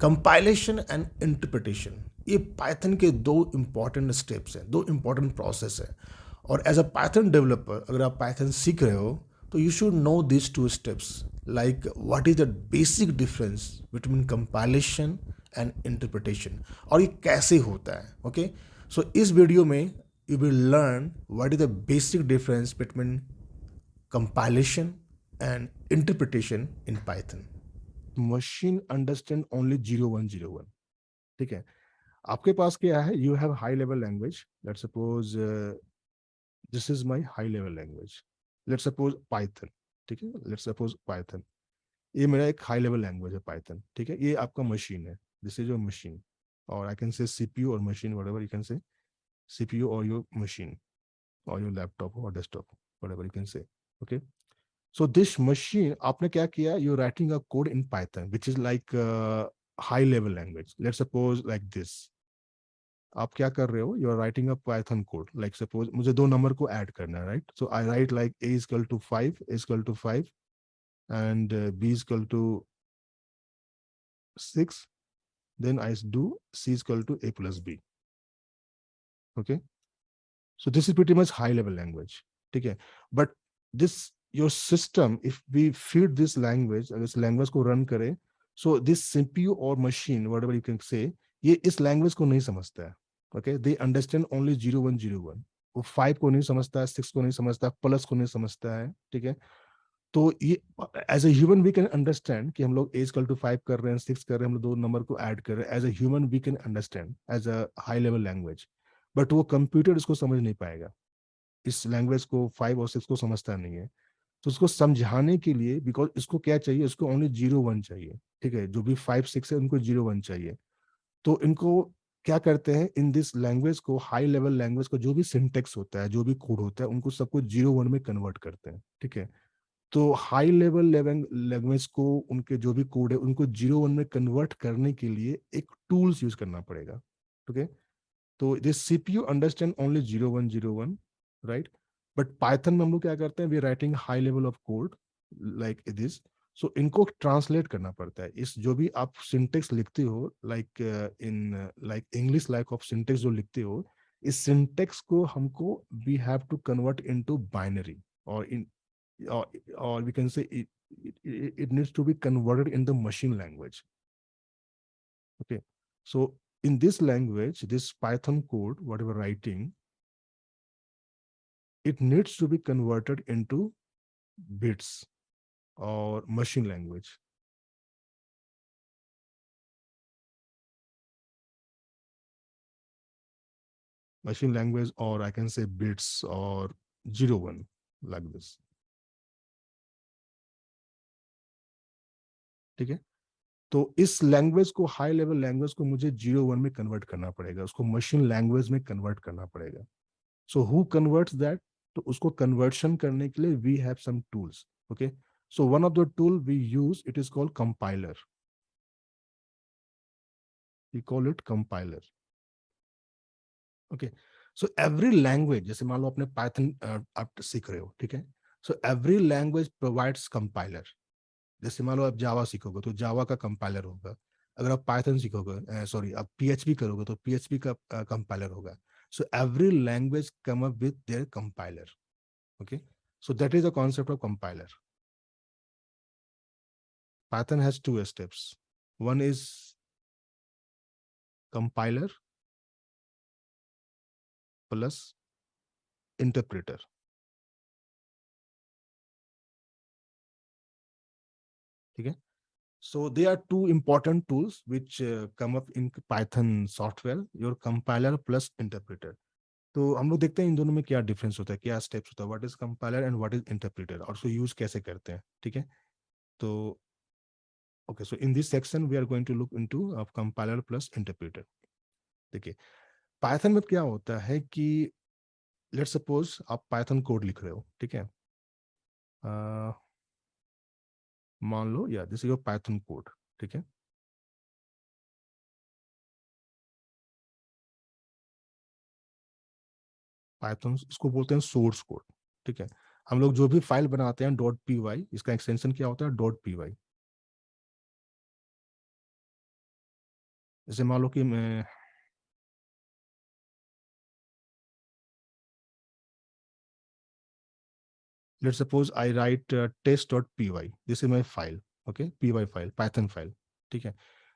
Compilation and interpretation, ये Python के दो इंपॉर्टेंट स्टेप्स हैं, दो इंपॉर्टेंट प्रोसेस है। और एज अ पाइथन डेवलपर अगर आप पाइथन सीख रहे हो तो you should know this two steps, like what is the basic difference between compilation and interpretation, और ये कैसे होता है। ओके, सो इस वीडियो में you will learn what is the basic difference between compilation and interpretation in Python. Machine understand only 0101। ठीक है, आपके पास क्या है, you have high level language, let's suppose this is my high level language, let's suppose Python. ठीक है, let's suppose Python, ये मेरा एक हाई लेवल लैंग्वेज है पाइथन। ठीक है, ये आपका मशीन है, दिस इज योर मशीन, और आई कैन से सीपीयू और machine, whatever you can say, CPU और योर मशीन और योर लैपटॉप और desktop, whatever you can say. Okay, so this machine, आपने क्या किया, you're writing a code in Python which is like high level language, let's suppose like this। आप क्या कर रहे हो, you are writing a Python code, like suppose मुझे दो नंबर को ऐड करना है, right. So I write like a equal to 5, a equal to 5 and b equal to 6, then I do c equal to a plus b। Okay, so this is pretty much high level language। ठीक है, but this your system, if we feed this language, अगर इस language को run करें, so this CPU or machine, whatever you can say, ये इस language को नहीं समझता है। okay, they understand only 0101, वो 5 को नहीं समझता है, 6 को नहीं समझता, प्लस को नहीं समझता है। ठीक है, तो ये as a human we can understand कि हम लोग एज कल टू 5 कर रहे हैं, 6 कर रहे हैं, हम लोग दो नंबर को ऐड कर रहे हैं, as a human we can understand as a high level language. But वो कंप्यूटर इसको समझ नहीं पाएगा, इस लैंग्वेज को 5 और 6 को समझता नहीं है। तो उसको समझाने के लिए, बिकॉज इसको क्या चाहिए, इसको ओनली 01 चाहिए। ठीक है, जो भी 5 6 है उनको 01 चाहिए। तो इनको क्या करते हैं, इन दिस लैंग्वेज को, हाई लेवल लैंग्वेज को, जो भी सिंटेक्स होता है, जो भी कोड होता है, उनको सबको 01 में कन्वर्ट करते हैं। ठीक है, तो हाई लेवल लैंग्वेज को, उनके जो भी कोड है उनको 01 में कन्वर्ट करने के लिए एक टूल्स यूज करना पड़ेगा। ओके, तो this CPU understand only 0101, right. But Python में हम लोग क्या करते हैं, we writing high level of code like this. So इनको ट्रांसलेट करना पड़ता है, इस जो भी आप सिंटेक्स लिखते हो, like in like English like of syntax जो लिखते हो, इस सिंटेक्स को हमको we have to convert into binary, और इन or, or we can say it needs to be converted in the machine language। Okay, so in this language, this Python code, whatever writing, it needs to be converted into bits or machine language। Machine language, or I can say bits or 01, like this। ठीक है, तो इस language को, high level language को मुझे 01 में convert करना पड़ेगा, उसको मशीन लैंग्वेज में कन्वर्ट करना पड़ेगा। सो हु कन्वर्ट्स दैट, तो उसको कन्वर्शन करने के लिए we have some tools. Okay, so one of the tool we use, it is called compiler, we call it compiler. Okay, so every language, जैसे मान लो अपने पाइथन आप सीख रहे हो, ठीक है, सो एवरी लैंग्वेज प्रोवाइड्स कंपाइलर। जैसे मान लो आप जावा सीखोगे तो जावा का कंपाइलर होगा, अगर आप पाइथन सीखोगे, सॉरी आप पीएचपी करोगे तो पीएचपी का कंपाइलर होगा। सो every language come up with their compiler. Okay, so that is the concept of compiler। Python has two steps, one is compiler plus interpreter। ठीक है, so there are two important tools which come up in Python software, your compiler plus interpreter। तो हम लोग देखते हैं इन दोनों में क्या डिफरेंस होता है, क्या स्टेप्स होता है, what is compiler and what is interpreter, और उसको यूज कैसे करते हैं। ठीक है, तो okay, so in this section we are going to look into compiler plus interpreter. देखिए, पाइथन में क्या होता है कि लेट्स सपोज आप पाइथन कोड लिख रहे हो, ठीक है, मान लो या this is your Python code. ठीक है, पाइथन इसको बोलते हैं सोर्स कोड। ठीक है, हम लोग जो भी फाइल बनाते हैं डॉट पी वाई, इसका एक्सटेंशन क्या होता है, डॉट पी वाई। जैसे मान लो कि मैं let's suppose I write test.py. This is my file. Okay, py file, Python file. ठीक है.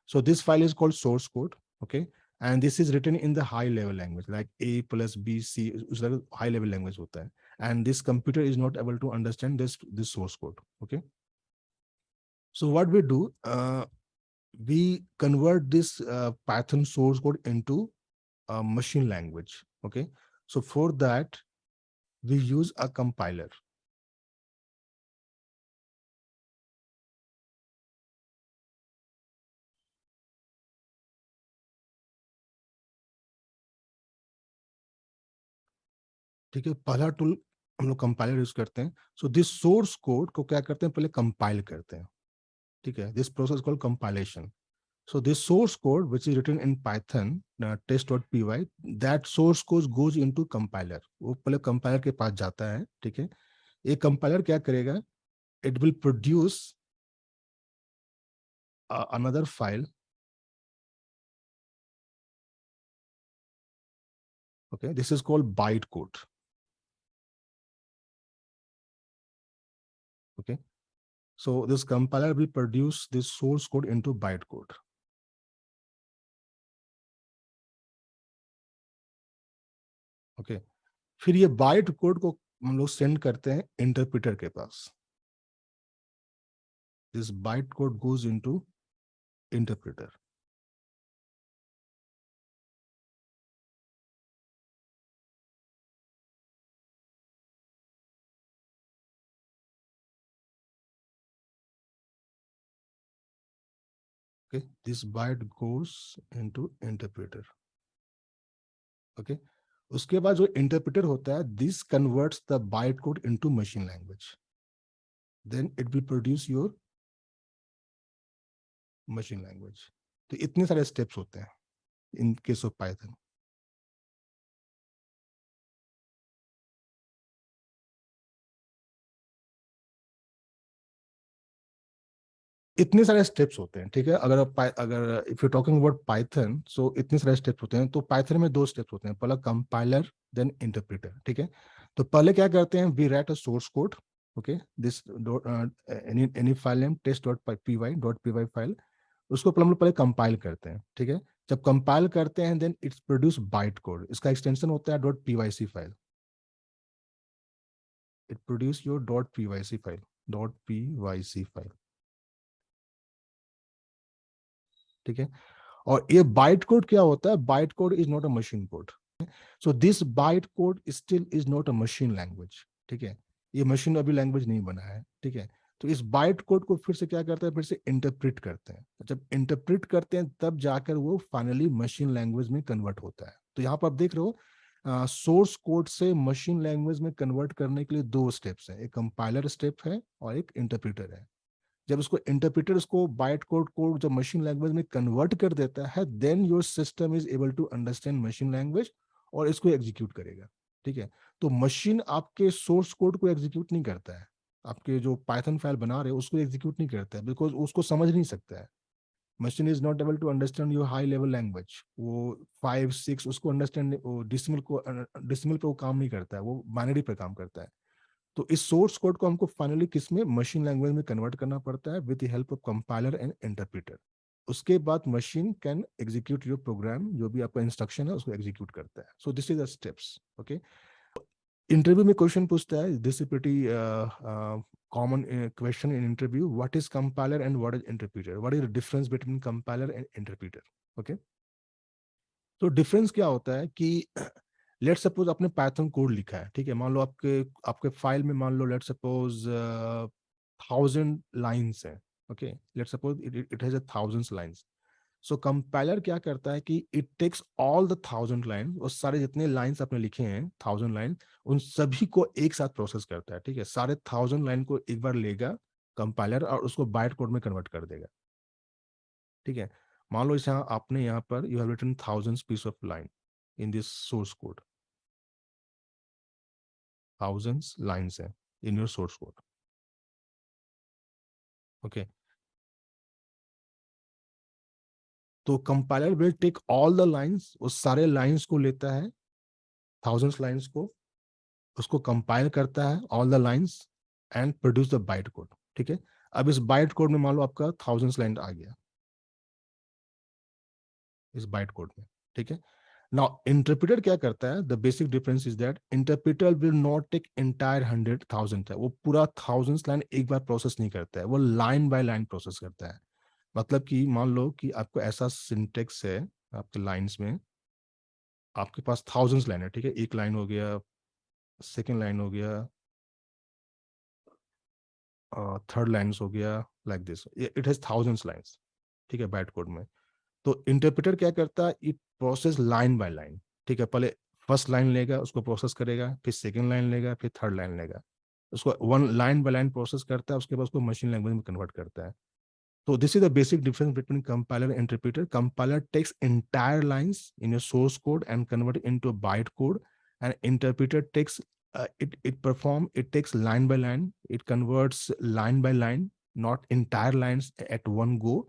So this file is called source code. Okay, and this is written in the high level language like A plus B C. उस high level language होता है. And this computer is not able to understand this source code. Okay. So what we do, we convert this Python source code into a machine language. Okay. So for that, we use a compiler. ठीक है, पहला tool हम लोग compiler use करते हैं. सो this source code को क्या करते हैं, पहले कंपाइल करते हैं. ठीक है, this process called compilation. So this source code which is written in Python test.py, that source code goes into compiler. वो पहले कंपाइलर के पास जाता है. ठीक है, ये कंपाइलर क्या करेगा, it will produce another file. Okay, this is called bytecode. Okay, so this compiler will produce this source code into bytecode. Okay, फिर ये बाइट कोड को हम लोग सेंड करते हैं इंटरप्रेटर के पास. This byte code goes into interpreter. Okay, this byte goes into interpreter. Okay, उसके बाद जो इंटरप्रेटर होता है, this converts the byte code into machine language. Then it will produce your machine language. तो इतने सारे स्टेप्स होते हैं इन केस ऑफ पाइथन. इतने सारे स्टेप्स होते हैं. ठीक है, अगर if you talking about Python, so इतने सारे स्टेप्स होते हैं. तो पाइथन में दो स्टेप्स होते हैं, पहला कंपाइलर देन इंटरप्रेटर. ठीक है, तो पहले क्या करते हैं, we write a source code. Okay, this any file name test.py file, उसको हम लोग पहले कंपाइल करते हैं. ठीक है, जब कंपाइल करते हैं then it's produce byte code. इसका एक्सटेंशन होता है .pyc file. It produce your .pyc file. .pyc file. ठीक है, और ये बाइट कोड क्या होता है, byte code is not a machine code. So this byte code still is not a machine language. ठीक है, ये मशीन अभी लैंग्वेज नहीं बना है. ठीक है, तो इस बाइट कोड को फिर से क्या करते हैं, फिर से इंटरप्रेट करते हैं. जब इंटरप्रेट करते हैं तब जाकर वो फाइनली मशीन लैंग्वेज में कन्वर्ट होता है. तो यहाँ पर आप देख रहे हो, सोर्स कोड से मशीन लैंग्वेज में कन्वर्ट करने के लिए दो स्टेप्स है, एक कंपाइलर स्टेप है और एक इंटरप्रेटर है. जब उसको इंटरप्रेटर उसको बाइट कोड को जब मशीन लैंग्वेज में कन्वर्ट कर देता है, then your system is able to understand machine language और इसको एग्जीक्यूट करेगा. ठीक है, तो मशीन आपके सोर्स कोड को एग्जीक्यूट नहीं करता है, आपके जो पाइथन फाइल बना रहे हो उसको एग्जीक्यूट नहीं करता है, बिकॉज उसको समझ नहीं सकता है. Machine is not able to understand your high level language. वो 5 6 उसको अंडरस्टैंड, डिसिमल पे वो काम नहीं करता है, वो बाइनरी पे काम करता है. तो इस सोर्स कोड को हमको फाइनली किस में, मशीन लैंग्वेज में कन्वर्ट करना पड़ता है with the help of compiler and interpreter. उसके बाद machine can execute your program, जो भी आपका इंस्ट्रक्शन है उसको एग्जीक्यूट करता है. So this is the steps. Okay, interview में क्वेश्चन पूछता है, this is pretty common question in interview, what is compiler and what is interpreter, what is the difference between compiler and interpreter. Okay, तो difference क्या होता है कि let suppose आपने Python code लिखा है. ठीक है, मान लो आपके आपके फाइल में मान लो लेट सपोज 1000 लाइन्स है. Okay, let suppose it has 1000 lines. So compiler क्या करता है कि it takes all the 1000 line, और सारे जितने लाइन्स आपने लिखे हैं 1000 लाइन, उन सभी को एक साथ प्रोसेस करता है. ठीक है, सारे 1000 लाइन को एक बार लेगा कंपाइलर और उसको बाइट कोड में कन्वर्ट कर देगा. ठीक है, मान लो इस यहाँ आपने यहाँ पर you have written 1000 piece of line in this source code. 1000 lines है in your source code. Okay, तो compiler will take all the lines, उस सारे लाइंस को लेता है, थाउजेंड्स लाइंस को, उसको कंपाइल करता है all the lines and produce the byte code. ठीक है, अब इस बाइट कोड में मान लो आपका थाउजेंड्स लाइन आ गया इस बाइट कोड में। ठीक है, नाउ इंटरप्रेटर क्या करता है, the basic difference is that interpreter will not take entire 100,000 है, वो पूरा थाउजेंड्स लाइन एक बार प्रोसेस नहीं करता है, वो लाइन बाय लाइन प्रोसेस करता है। मतलब कि मान लो कि आपको ऐसा सिंटेक्स है आपके लाइंस में, आपके पास थाउजेंड्स लाइन है। ठीक है, एक लाइन हो गया, सेकेंड लाइन हो गया, थर्ड लाइन्स हो गया, like this, it has thousands lines. ठीक है, बाइट कोड में। तो इंटरप्रेटर क्या करता है, it process line by line. ठीक है, पहले फर्स्ट लाइन लेगा, उसको प्रोसेस करेगा, फिर सेकेंड लाइन लेगा, फिर थर्ड लाइन लेगा, उसको one line by line process करता है, उसके बाद उसको मशीन लैंग्वेज में कन्वर्ट करता है। So this is the basic difference between compiler and interpreter. Compiler takes entire lines in your source code and convert it into a bytecode, and interpreter takes it takes line by line. It converts line by line, not entire lines at one go.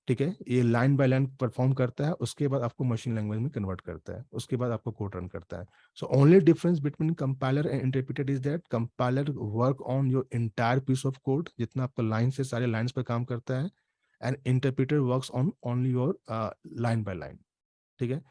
ठीक है, ये line by line perform करता है, उसके बाद आपको machine language में convert करता है, उसके बाद आपको कोड रन करता है। So only difference between compiler and interpreter is that compiler work on your entire piece of code, जितना आपका लाइन से सारे लाइंस पर काम करता है, and interpreter works on only your line by line. ठीक है,